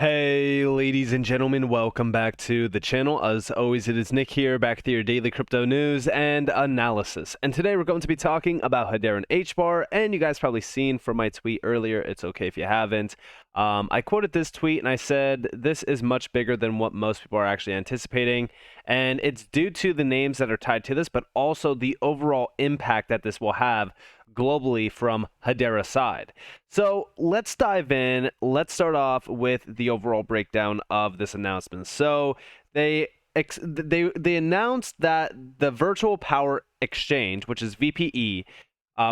Hey, ladies and gentlemen, welcome back to the channel. As always, it is Nick here, back with your daily crypto news and analysis. And today we're going to be talking about Hedera HBAR, and you guys probably seen from my tweet earlier, it's okay if you haven't. I quoted this tweet and I said, this is much bigger than what most people are actually anticipating. And it's due to the names that are tied to this, but also the overall impact that this will have globally from Hedera's side. So let's dive in. Let's start off with the overall breakdown of this announcement. So they announced that the Virtual Power Exchange, which is VPE,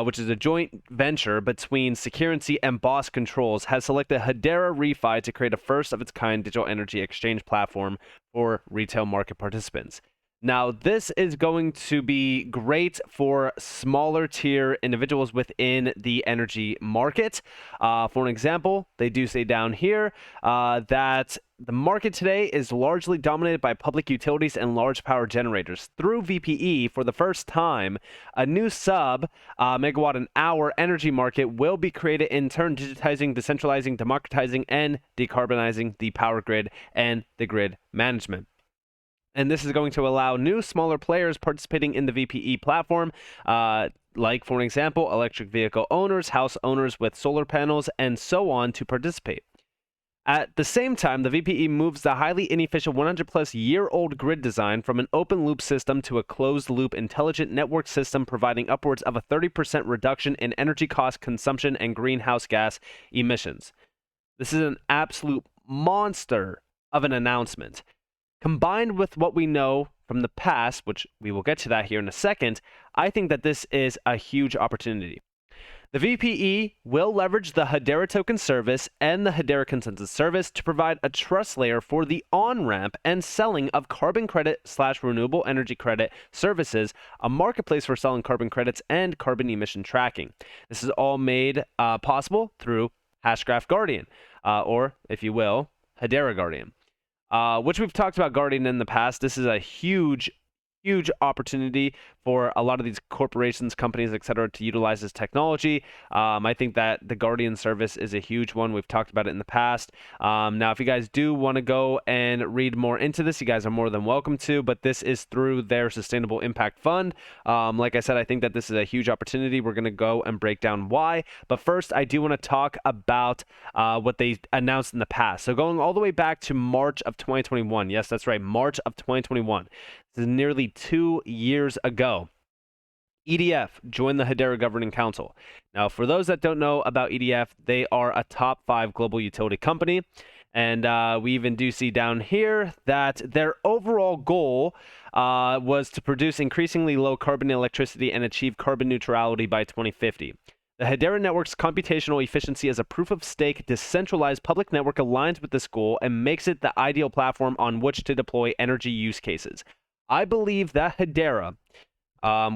which is a joint venture between Securrency and Boss Controls, has selected Hedera Refi to create a first-of-its-kind digital energy exchange platform for retail market participants. Now, this is going to be great for smaller tier individuals within the energy market. For an example, they do say down here that the market today is largely dominated by public utilities and large power generators. Through VPE, for the first time, a new megawatt an hour energy market will be created, in turn digitizing, decentralizing, democratizing, and decarbonizing the power grid and the grid management. And this is going to allow new, smaller players participating in the VPE platform, like, for example, electric vehicle owners, house owners with solar panels, and so on, to participate. At the same time, the VPE moves the highly inefficient 100-plus-year-old grid design from an open-loop system to a closed-loop intelligent network system, providing upwards of a 30% reduction in energy cost, consumption, and greenhouse gas emissions. This is an absolute monster of an announcement. Combined with what we know from the past, which we will get to that here in a second, I think that this is a huge opportunity. The VPE will leverage the Hedera token service and the Hedera consensus service to provide a trust layer for the on-ramp and selling of carbon credit/renewable energy credit services, a marketplace for selling carbon credits and carbon emission tracking. This is all made possible through Hashgraph Guardian, or, if you will, Hedera Guardian. Which we've talked about Guardian in the past. This is a huge opportunity for a lot of these corporations, companies, etc., to utilize this technology. I think that the Guardian service is a huge one. We've talked about it in the past. Now, if you guys do want to go and read more into this, you guys are more than welcome to, but this is through their Sustainable Impact Fund. Like I said, I think that this is a huge opportunity. We're going to go and break down why. But first, I do want to talk about what they announced in the past. So going all the way back to March of 2021. Yes, that's right, March of 2021. This is nearly 2 years ago. EDF joined the Hedera Governing Council. Now, for those that don't know about EDF, they are a top 5 global utility company. And we even do see down here that their overall goal was to produce increasingly low carbon electricity and achieve carbon neutrality by 2050. The Hedera network's computational efficiency as a proof-of-stake decentralized public network aligns with this goal and makes it the ideal platform on which to deploy energy use cases. I believe that Hedera,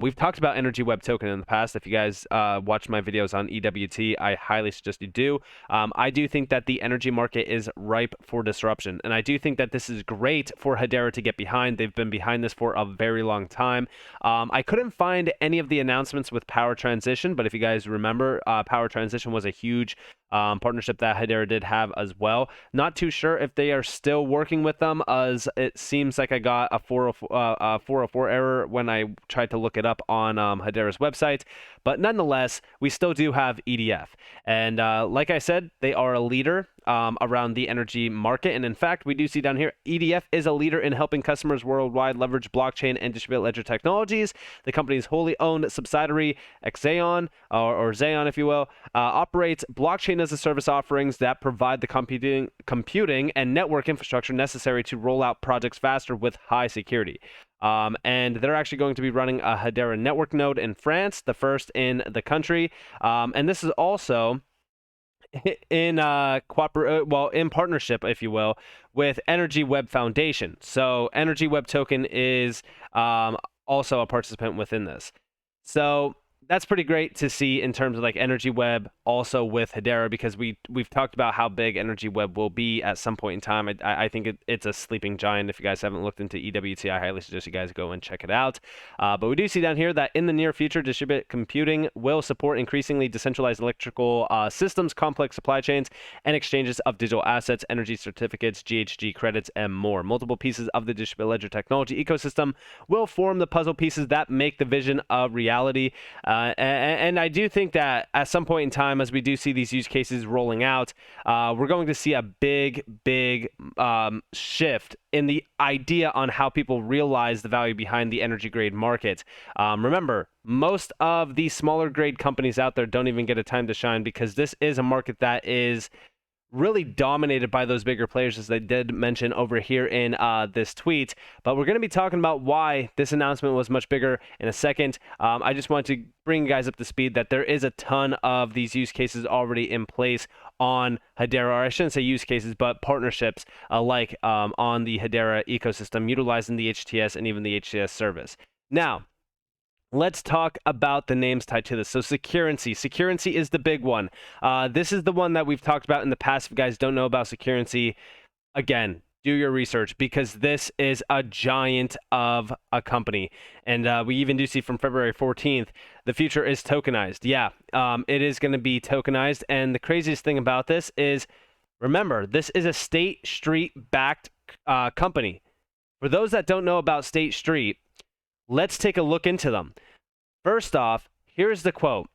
we've talked about Energy Web Token in the past. If you guys watch my videos on EWT, I highly suggest you do. I do think that the energy market is ripe for disruption, and I do think that this is great for Hedera to get behind. They've been behind this for a very long time. I couldn't find any of the announcements with Power Transition, but if you guys remember, Power Transition was a huge partnership that Hedera did have as well. Not too sure if they are still working with them, as it seems like I got a 404 error when I tried to look it up on Hedera's website. But nonetheless, we still do have EDF. And like I said, they are a leader around the energy market. And in fact, we do see down here, EDF is a leader in helping customers worldwide leverage blockchain and distributed ledger technologies. The company's wholly owned subsidiary, Xeon, or Xeon, if you will, operates blockchain as a service offerings that provide the computing and network infrastructure necessary to roll out projects faster with high security. And they're actually going to be running a Hedera network node in France, the first in the country. And this is also in in partnership, if you will, with Energy Web Foundation. So Energy Web Token is also a participant within this. So that's pretty great to see in terms of like Energy Web also with Hedera, because we've talked about how big Energy Web will be at some point in time. I think it's a sleeping giant. If you guys haven't looked into EWT, I highly suggest you guys go and check it out. But we do see down here that in the near future, distributed computing will support increasingly decentralized electrical systems, complex supply chains, and exchanges of digital assets, energy certificates, GHG credits, and more. Multiple pieces of the distributed ledger technology ecosystem will form the puzzle pieces that make the vision a reality. And I do think that at some point in time, as we do see these use cases rolling out, we're going to see a big shift in the idea on how people realize the value behind the energy grade market. Remember, most of these smaller grade companies out there don't even get a time to shine, because this is a market that is really dominated by those bigger players, as they did mention over here in this tweet. But we're going to be talking about why this announcement was much bigger in a second. I just want to bring you guys up to speed that there is a ton of these use cases already in place on Hedera, or I shouldn't say use cases, but partnerships like on the Hedera ecosystem, utilizing the HTS and even the HTS service. Now, let's talk about the names tied to this. So Securrency. Securrency is the big one. This is the one that we've talked about in the past. If you guys don't know about Securrency, again, do your research, because this is a giant of a company. And we even do see from February 14th, the future is tokenized. Yeah, it is going to be tokenized. And the craziest thing about this is, remember, this is a State Street-backed company. For those that don't know about State Street, let's take a look into them. First off, here's the quote.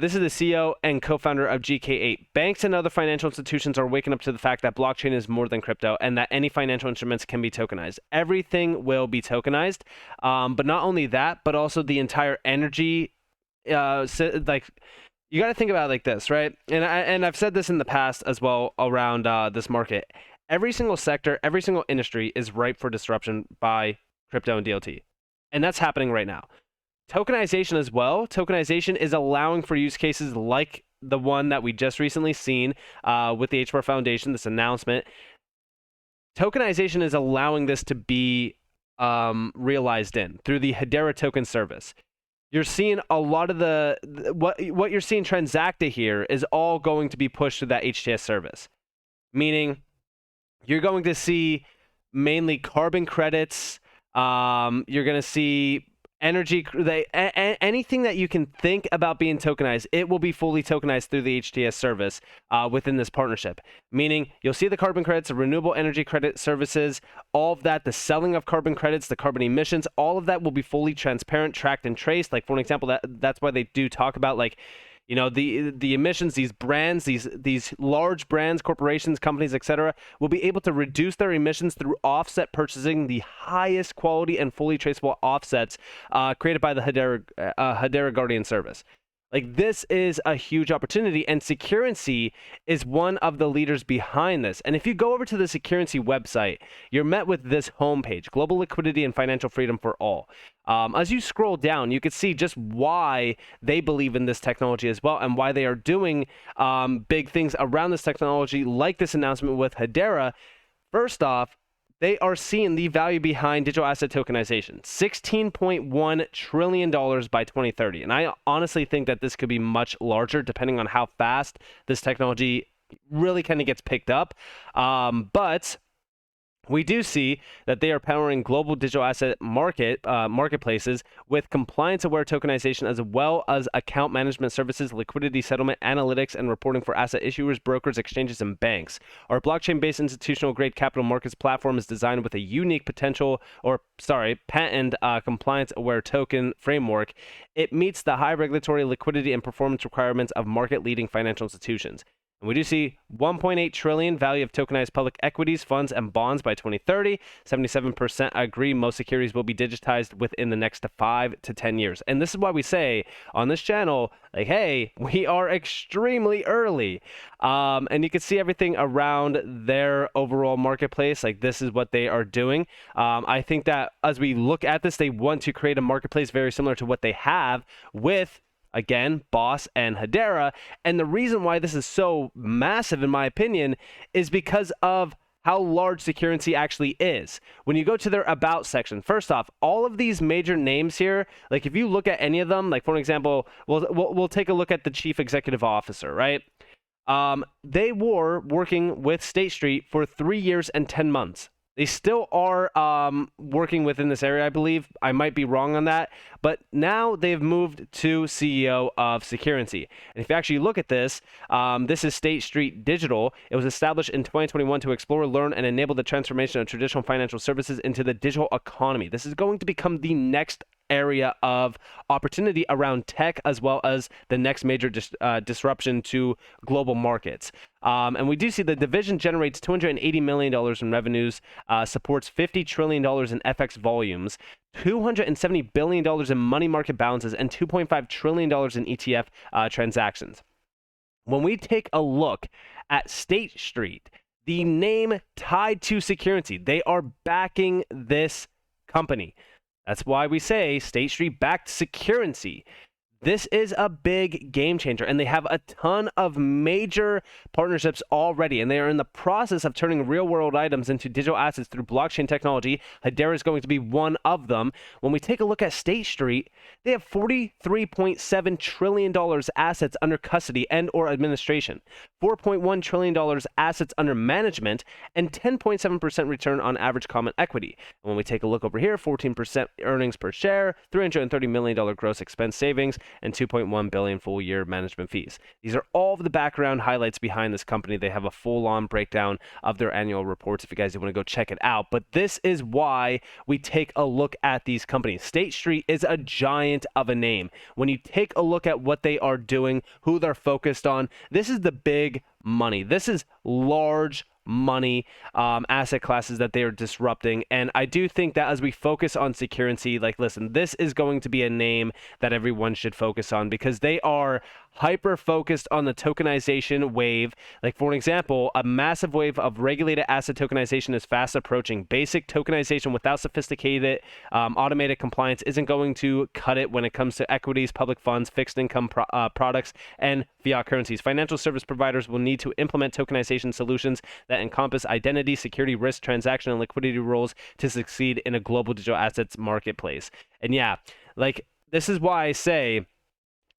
This is the CEO and co-founder of GK8. Banks and other financial institutions are waking up to the fact that blockchain is more than crypto, and that any financial instruments can be tokenized. Everything will be tokenized, but not only that, but also the entire energy. Like, you got to think about it like this, right? And I've said this in the past as well around this market. Every single sector, every single industry is ripe for disruption by crypto and DLT. And that's happening right now. Tokenization as well. Tokenization is allowing for use cases like the one that we just recently seen with the HBAR Foundation, this announcement. Tokenization is allowing this to be realized in through the Hedera token service. You're seeing a lot of what you're seeing transacted here is all going to be pushed to that HTS service. Meaning, you're going to see mainly carbon credits. You're going to see energy, anything that you can think about being tokenized, it will be fully tokenized through the HTS service within this partnership. Meaning, you'll see the carbon credits, the renewable energy credit services, all of that, the selling of carbon credits, the carbon emissions, all of that will be fully transparent, tracked, and traced. Like, for an example, that's why they do talk about, like, you know, the emissions, these brands, these large brands, corporations, companies, etc., will be able to reduce their emissions through offset purchasing, the highest quality and fully traceable offsets created by the Hedera Guardian service. Like, this is a huge opportunity, and Securrency is one of the leaders behind this. And if you go over to the Securrency website, you're met with this homepage, Global Liquidity and Financial Freedom for All. As you scroll down, you can see just why they believe in this technology as well, and why they are doing big things around this technology, like this announcement with Hedera. First off, they are seeing the value behind digital asset tokenization, $16.1 trillion by 2030. And I honestly think that this could be much larger depending on how fast this technology really kind of gets picked up. But we do see that they are powering global digital asset marketplaces with compliance-aware tokenization, as well as account management services, liquidity settlement, analytics, and reporting for asset issuers, brokers, exchanges, and banks. Our blockchain-based institutional-grade capital markets platform is designed with a unique patent compliance-aware token framework. It meets the high regulatory, liquidity, and performance requirements of market-leading financial institutions. And we do see 1.8 trillion value of tokenized public equities, funds, and bonds by 2030. 77% agree most securities will be digitized within the next 5 to 10 years. And this is why we say on this channel, like, hey, we are extremely early. And you can see everything around their overall marketplace. Like, this is what they are doing. I think that as we look at this, they want to create a marketplace very similar to what they have with, again, Boss and Hedera. And the reason why this is so massive, in my opinion, is because of how large Securrency actually is. When you go to their About section, first off, all of these major names here, like if you look at any of them, like for example, we'll take a look at the Chief Executive Officer, right? They were working with State Street for 3 years and 10 months. They still are working within this area, I believe. I might be wrong on that. But now they've moved to CEO of Securrency. And if you actually look at this, this is State Street Digital. It was established in 2021 to explore, learn, and enable the transformation of traditional financial services into the digital economy. This is going to become the next area of opportunity around tech, as well as the next major disruption to global markets. And we do see the division generates $280 million in revenues, supports $50 trillion in FX volumes, $270 billion in money market balances, and $2.5 trillion in ETF transactions. When we take a look at State Street, the name tied to Securrency, they are backing this company. That's why we say State Street backed Securrency. This is a big game changer, and they have a ton of major partnerships already, and they are in the process of turning real-world items into digital assets through blockchain technology. Hedera is going to be one of them. When we take a look at State Street, they have $43.7 trillion assets under custody and or administration, $4.1 trillion assets under management, and 10.7% return on average common equity. And when we take a look over here, 14% earnings per share, $330 million gross expense savings, and $2.1 billion full year management fees. These are all of the background highlights behind this company. They have a full-on breakdown of their annual reports if you guys want to go check it out. But this is why we take a look at these companies. State Street is a giant of a name. When you take a look at what they are doing, who they're focused on, this is the big money. This is large money asset classes that they are disrupting. And I do think that as we focus on Securrency, like, listen, this is going to be a name that everyone should focus on because they are hyper focused on the tokenization wave. Like, for example, a massive wave of regulated asset tokenization is fast approaching. Basic tokenization without sophisticated automated compliance isn't going to cut it when it comes to equities, public funds, fixed income products, and fiat currencies. Financial service providers will need to implement tokenization solutions that encompass identity, security, risk, transaction, and liquidity rules to succeed in a global digital assets marketplace. And yeah, like, this is why I say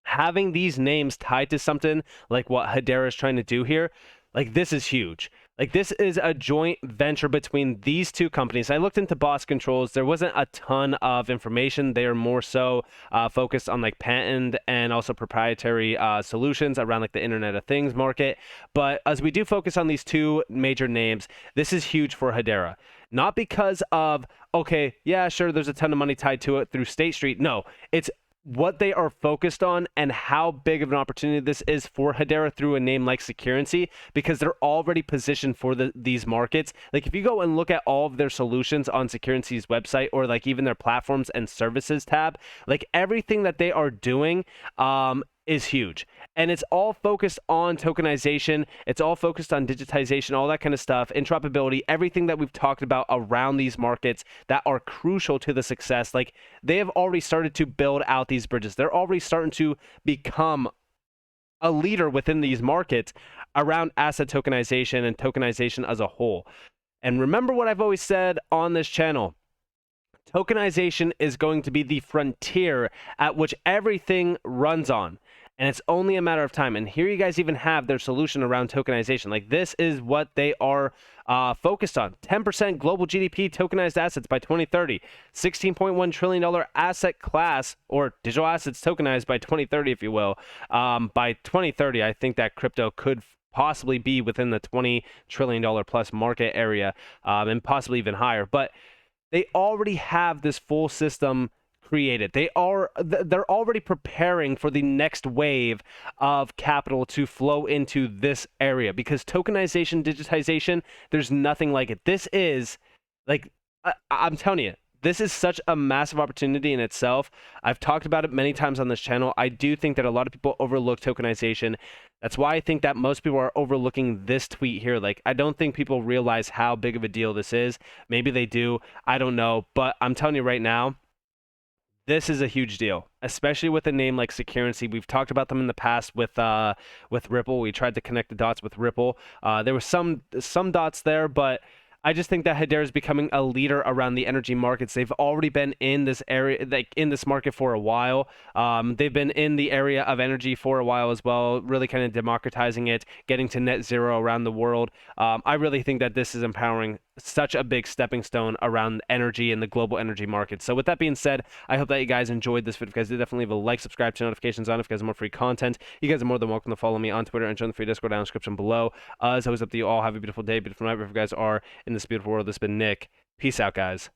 having these names tied to something like what Hedera is trying to do here, like, this is huge. Like, this is a joint venture between these two companies. I looked into Boss Controls. There wasn't a ton of information. They are more so focused on like patent and also proprietary solutions around like the Internet of Things market. But as we do focus on these two major names, this is huge for Hedera. Not because of, okay, yeah, sure, there's a ton of money tied to it through State Street. No, it's what they are focused on and how big of an opportunity this is for Hedera through a name like Securrency, because they're already positioned for these markets. Like, if you go and look at all of their solutions on Securrency's website, or like even their platforms and services tab, like everything that they are doing is huge. And it's all focused on tokenization. It's all focused on digitization, all that kind of stuff, interoperability, everything that we've talked about around these markets that are crucial to the success. Like, they have already started to build out these bridges. They're already starting to become a leader within these markets around asset tokenization and tokenization as a whole. And remember what I've always said on this channel. Tokenization is going to be the frontier at which everything runs on. And it's only a matter of time. And here you guys even have their solution around tokenization. Like, this is what they are focused on. 10% global GDP tokenized assets by 2030. $16.1 trillion asset class, or digital assets tokenized by 2030, if you will. By 2030, I think that crypto could possibly be within the $20 trillion plus market area, and possibly even higher. But they already have this full system created. They're already preparing for the next wave of capital to flow into this area, because tokenization, digitization, there's nothing like it. This is like, I'm telling you, this is such a massive opportunity in itself. I've talked about it many times on this channel. I do think that a lot of people overlook tokenization. That's why I think that most people are overlooking this tweet here. Like, I don't think people realize how big of a deal this is. Maybe they do. I don't know. But I'm telling you right now, this is a huge deal, especially with a name like Securrency. We've talked about them in the past with Ripple. We tried to connect the dots with Ripple. There was some dots there, but I just think that Hedera is becoming a leader around the energy markets. They've already been in this area, like in this market for a while. They've been in the area of energy for a while as well, really kind of democratizing it, getting to net zero around the world. I really think that this is empowering such a big stepping stone around energy and the global energy market. So with that being said, I hope that you guys enjoyed this video. If you guys did, definitely leave a like, subscribe, turn notifications on if you guys want more free content. You guys are more than welcome to follow me on Twitter and join the free Discord down in the description below. As always, up to you all. Have a beautiful day, beautiful night, wherever you guys are in this beautiful world. This has been Nick. Peace out, guys.